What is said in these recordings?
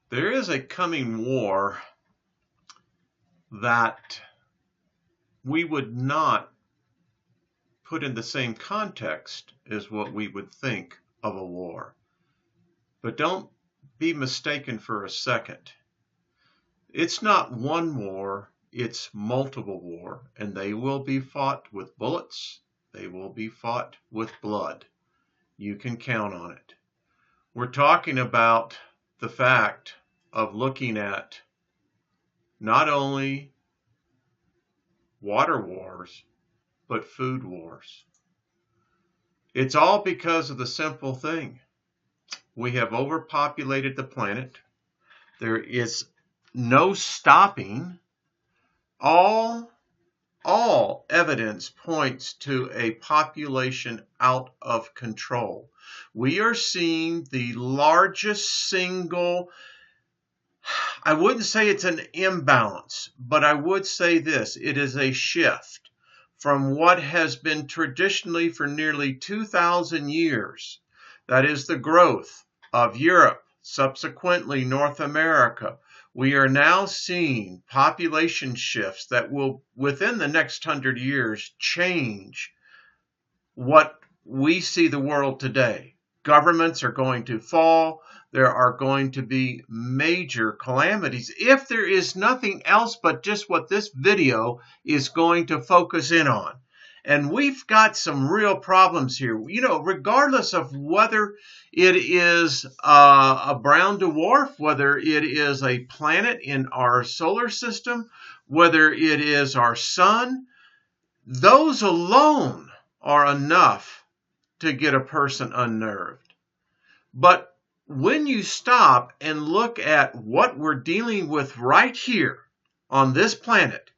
There is a coming war that we would not put in the same context as what we would think of a war. But don't be mistaken for a second. It's not one war, it's multiple war, and they will be fought with bullets, they will be fought with blood. You can count on it. We're talking about the fact of looking at not only water wars, but food wars. It's all because of the simple thing. We have overpopulated the planet. There is no stopping. All evidence points to a population out of control. We are seeing the largest single, I wouldn't say it's an imbalance, but I would say this, it is a shift from what has been traditionally for nearly 2,000 years. That is the growth of Europe, subsequently North America. We are now seeing population shifts that will, within the next 100 years, change what we see the world today. Governments are going to fall. There are going to be major calamities if there is nothing else but just what this video is going to focus in on. And we've got some real problems here. You know, regardless of whether it is a brown dwarf, whether it is a planet in our solar system, whether it is our sun, those alone are enough to get a person unnerved. But when you stop and look at what we're dealing with right here on this planet,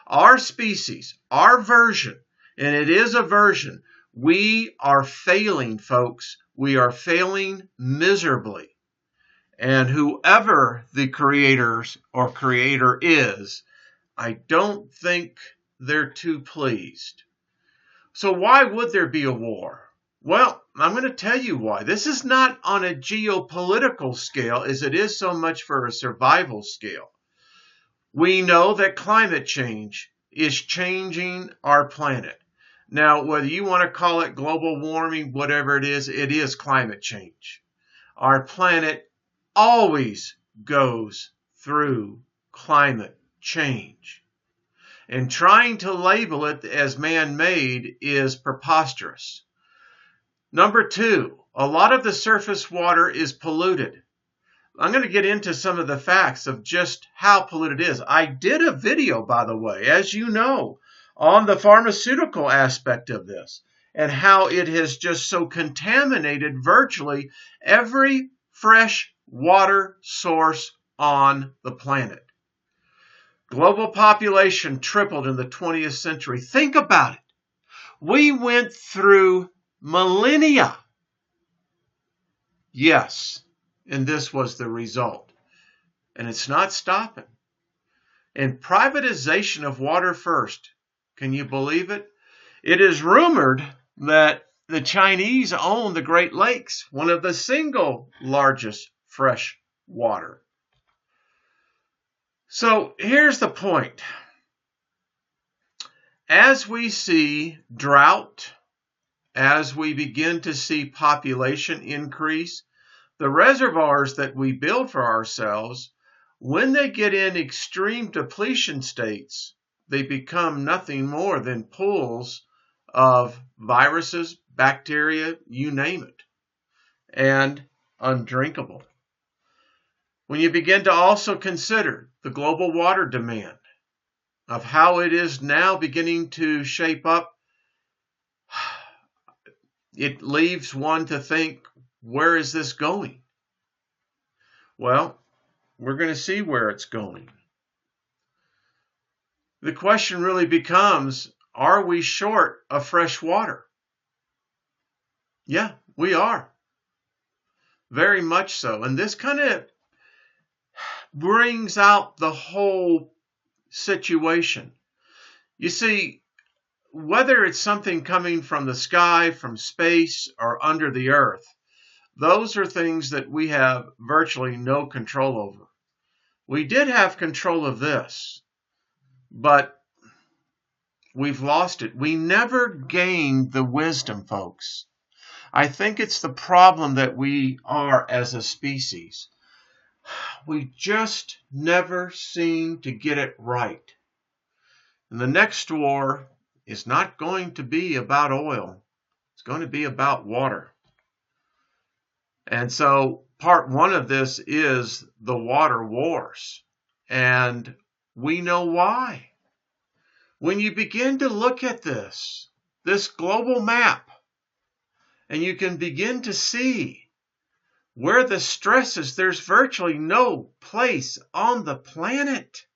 our species, our version, and it is a version, we are failing, folks. We are failing miserably. And whoever the creators or creator is, I don't think they're too pleased. So why would there be a war? Well, I'm going to tell you why. This is not on a geopolitical scale as it is so much for a survival scale. We know that climate change is changing our planet. Now, whether you want to call it global warming, whatever it is climate change. Our planet always goes through climate change. And trying to label it as man-made is preposterous. Number two, a lot of the surface water is polluted. I'm going to get into some of the facts of just how polluted it is. I did a video, by the way, as you know, on the pharmaceutical aspect of this and how it has just so contaminated virtually every fresh water source on the planet. Global population tripled in the 20th century. Think about it. We went through millennia. Yes, and this was the result. And it's not stopping. And privatization of water first. Can you believe it? It is rumored that the Chinese own the Great Lakes, one of the single largest fresh water. So here's the point. As we see drought, as we begin to see population increase, the reservoirs that we build for ourselves, when they get in extreme depletion states, they become nothing more than pools of viruses, bacteria, you name it, and undrinkable. When you begin to also consider the global water demand of how it is now beginning to shape up, it leaves one to think, where is this going? Well, we're going to see where it's going. The question really becomes, are we short of fresh water? Yeah, we are. Very much so. And this kind of brings out the whole situation. You see, whether it's something coming from the sky, from space, or under the earth, those are things that we have virtually no control over. We did have control of this, but we've lost it. We never gained the wisdom, folks. I think it's the problem that we are as a species. We just never seem to get it right. And the next war is not going to be about oil. It's going to be about water. And so part one of this is the water wars. And we know why. When you begin to look at this global map, and you can begin to see where the stress is, there's virtually no place on the planet.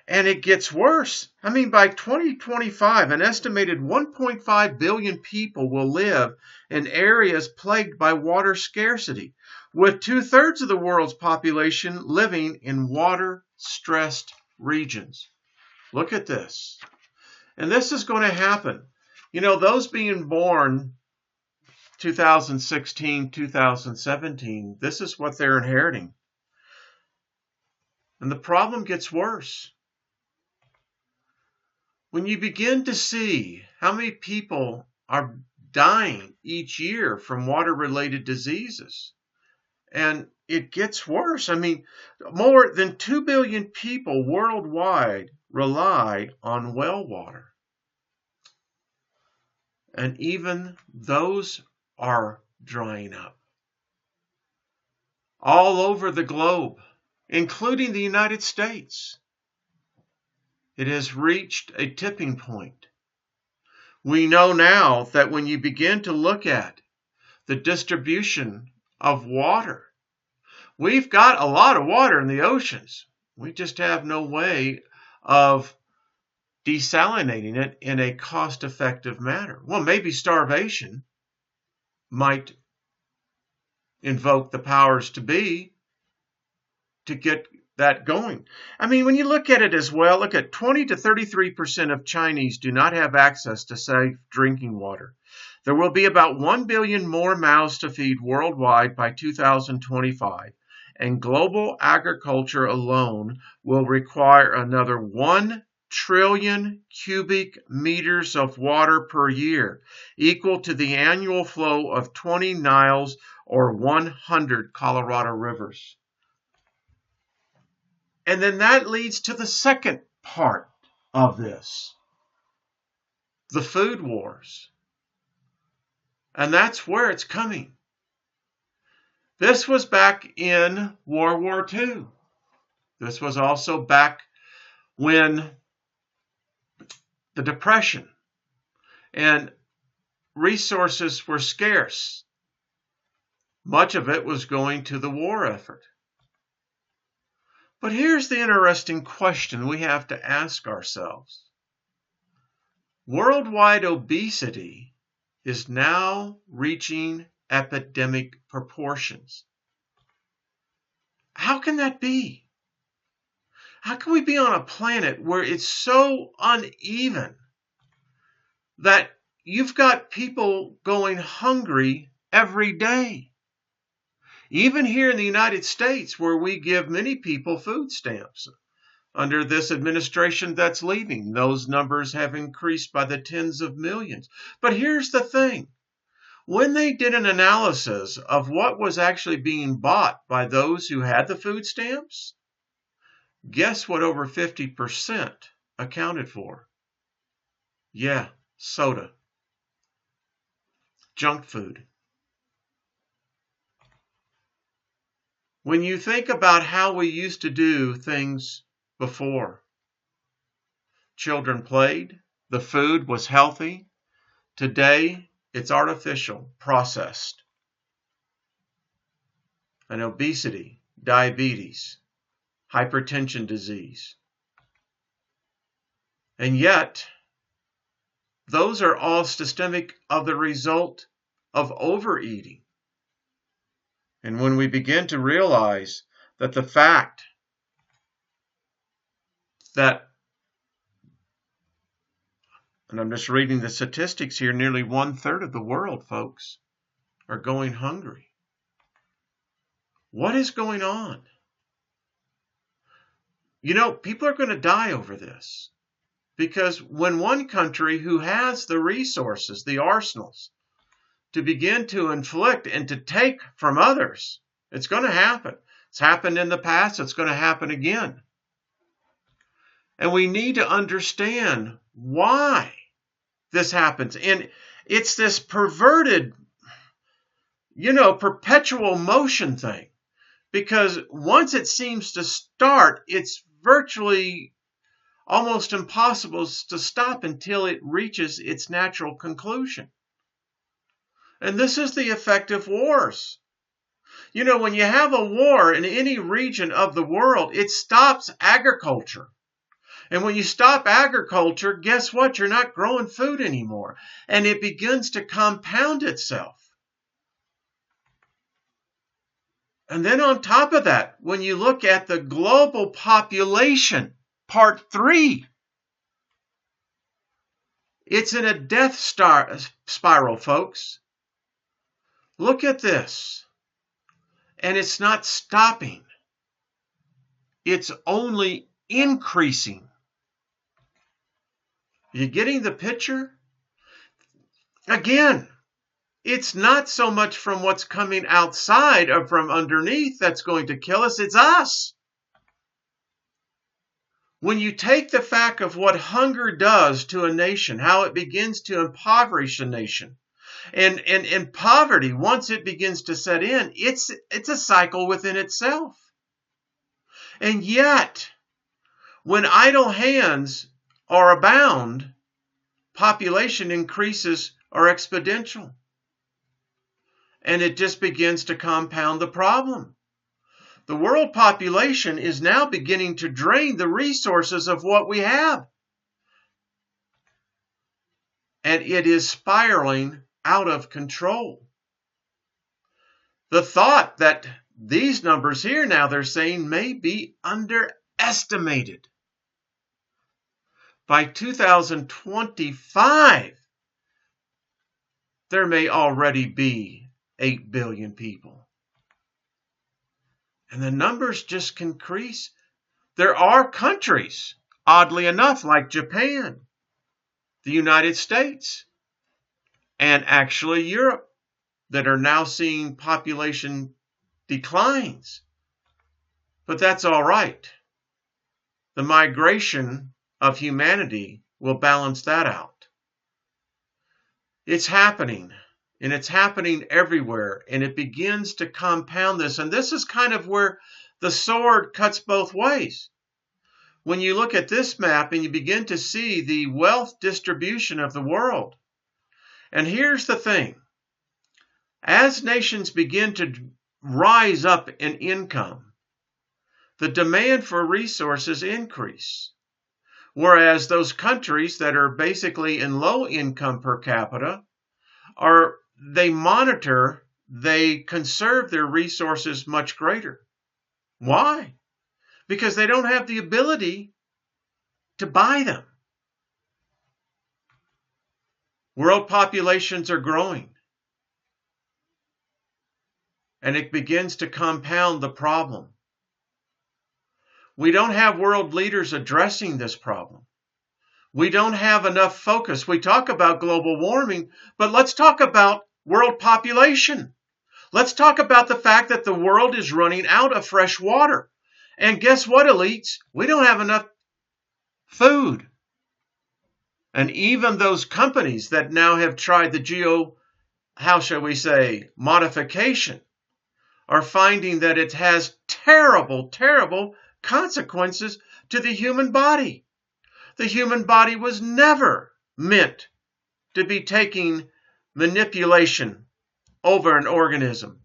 And it gets worse. I mean, by 2025, an estimated 1.5 billion people will live in areas plagued by water scarcity, with 2/3 of the world's population living in water-stressed regions. Look at this. And this is going to happen. You know, those being born 2016, 2017, this is what they're inheriting. And the problem gets worse. When you begin to see how many people are dying each year from water-related diseases, and it gets worse. I mean, more than 2 billion people worldwide rely on well water. And even those are drying up. All over the globe, including the United States, it has reached a tipping point. We know now that when you begin to look at the distribution of water, we've got a lot of water in the oceans. We just have no way of desalinating it in a cost-effective manner. Well, maybe starvation might invoke the powers to be to get that going. I mean, when you look at it as well, look at 20 to 33% of Chinese do not have access to safe drinking water. There will be about 1 billion more mouths to feed worldwide by 2025, and global agriculture alone will require another 1 trillion cubic meters of water per year, equal to the annual flow of 20 Niles or 100 Colorado rivers. And then that leads to the second part of this, the food wars. And that's where it's coming. This was back in World War II. This was also back when the Depression and resources were scarce. Much of it was going to the war effort. But here's the interesting question we have to ask ourselves. Worldwide obesity is now reaching epidemic proportions. How can that be? How can we be on a planet where it's so uneven that you've got people going hungry every day? Even here in the United States, where we give many people food stamps. Under this administration that's leaving, those numbers have increased by the tens of millions. But here's the thing. When they did an analysis of what was actually being bought by those who had the food stamps, guess what over 50% accounted for? Yeah, soda. Junk food. When you think about how we used to do things before, children played, the food was healthy. Today, it's artificial, processed. And obesity, diabetes, hypertension disease. And yet, those are all systemic of the result of overeating. And when we begin to realize that the fact that, and I'm just reading the statistics here, nearly 1/3 of the world, folks, are going hungry. What is going on? You know, people are going to die over this. Because when one country who has the resources, the arsenals, to begin to inflict and to take from others, it's going to happen. It's happened in the past. It's going to happen again. And we need to understand why this happens. And it's this perverted, perpetual motion thing. Because once it seems to start, it's virtually almost impossible to stop until it reaches its natural conclusion. And this is the effect of wars. When you have a war in any region of the world, it stops agriculture. And when you stop agriculture, guess what? You're not growing food anymore. And it begins to compound itself. And then on top of that, when you look at the global population, part 3, it's in a death spiral, folks. Look at this. And it's not stopping. It's only increasing. You getting the picture? Again, it's not so much from what's coming outside or from underneath that's going to kill us. It's us. When you take the fact of what hunger does to a nation, how it begins to impoverish a nation, and poverty, once it begins to set in, it's a cycle within itself. And yet, when idle hands are abound, population increases are exponential. And it just begins to compound the problem. The world population is now beginning to drain the resources of what we have. And it is spiraling out of control. The thought that these numbers here now, they're saying, may be underestimated. By 2025, there may already be 8 billion people. And the numbers just increase. There are countries, oddly enough, like Japan, the United States, and actually Europe, that are now seeing population declines. But that's all right. The migration of humanity will balance that out. It's happening. And it's happening everywhere, and it begins to compound this. And this is kind of where the sword cuts both ways. When you look at this map and you begin to see the wealth distribution of the world. And here's the thing. As nations begin to rise up in income, the demand for resources increase. Whereas those countries that are basically in low income per capita they monitor, they conserve their resources much greater. Why? Because they don't have the ability to buy them. World populations are growing. And it begins to compound the problem. We don't have world leaders addressing this problem. We don't have enough focus. We talk about global warming, but let's talk about world population. Let's talk about the fact that the world is running out of fresh water. And guess what, elites? We don't have enough food. And even those companies that now have tried the modification, are finding that it has terrible, terrible consequences to the human body. The human body was never meant to be taking manipulation over an organism.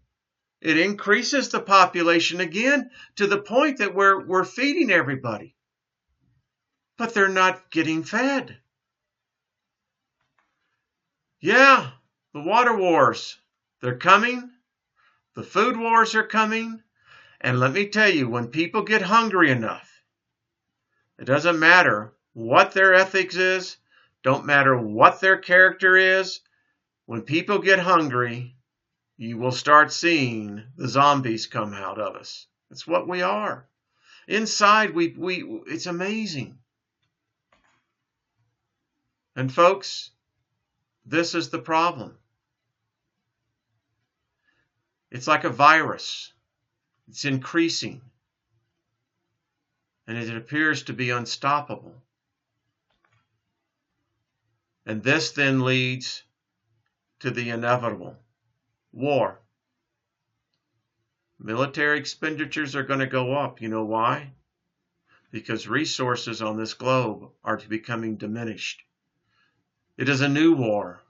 It increases the population again to the point that we're feeding everybody. But they're not getting fed. Yeah, the water wars, they're coming. The food wars are coming. And let me tell you, when people get hungry enough, it doesn't matter what their ethics is, don't matter what their character is. When people get hungry, you will start seeing the zombies come out of us. It's what we are. Inside, it's amazing. And folks, this is the problem. It's like a virus. It's increasing. And it appears to be unstoppable. And this then leads to the inevitable war. Military expenditures are going to go up. You know why? Because resources on this globe are becoming diminished. It is a new war.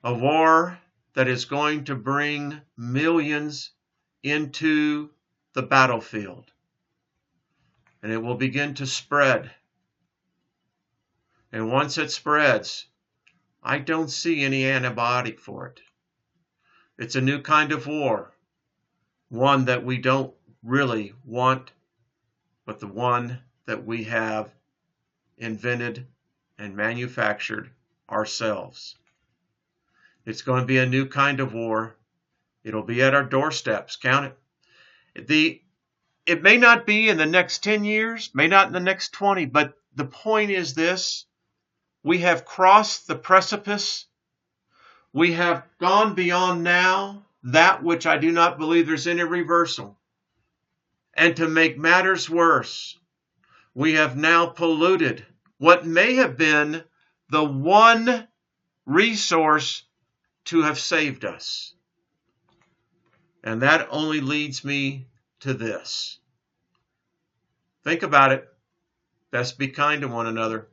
A war that is going to bring millions into the battlefield. And it will begin to spread. And once it spreads, I don't see any antibiotic for it. It's a new kind of war. One that we don't really want, but the one that we have invented and manufactured ourselves. It's going to be a new kind of war. It'll be at our doorsteps. Count it. It may not be in the next 10 years, may not in the next 20, but the point is this. We have crossed the precipice. We have gone beyond now that which I do not believe there's any reversal. And to make matters worse, we have now polluted what may have been the one resource to have saved us. And that only leads me to this. Think about it. Best be kind to one another.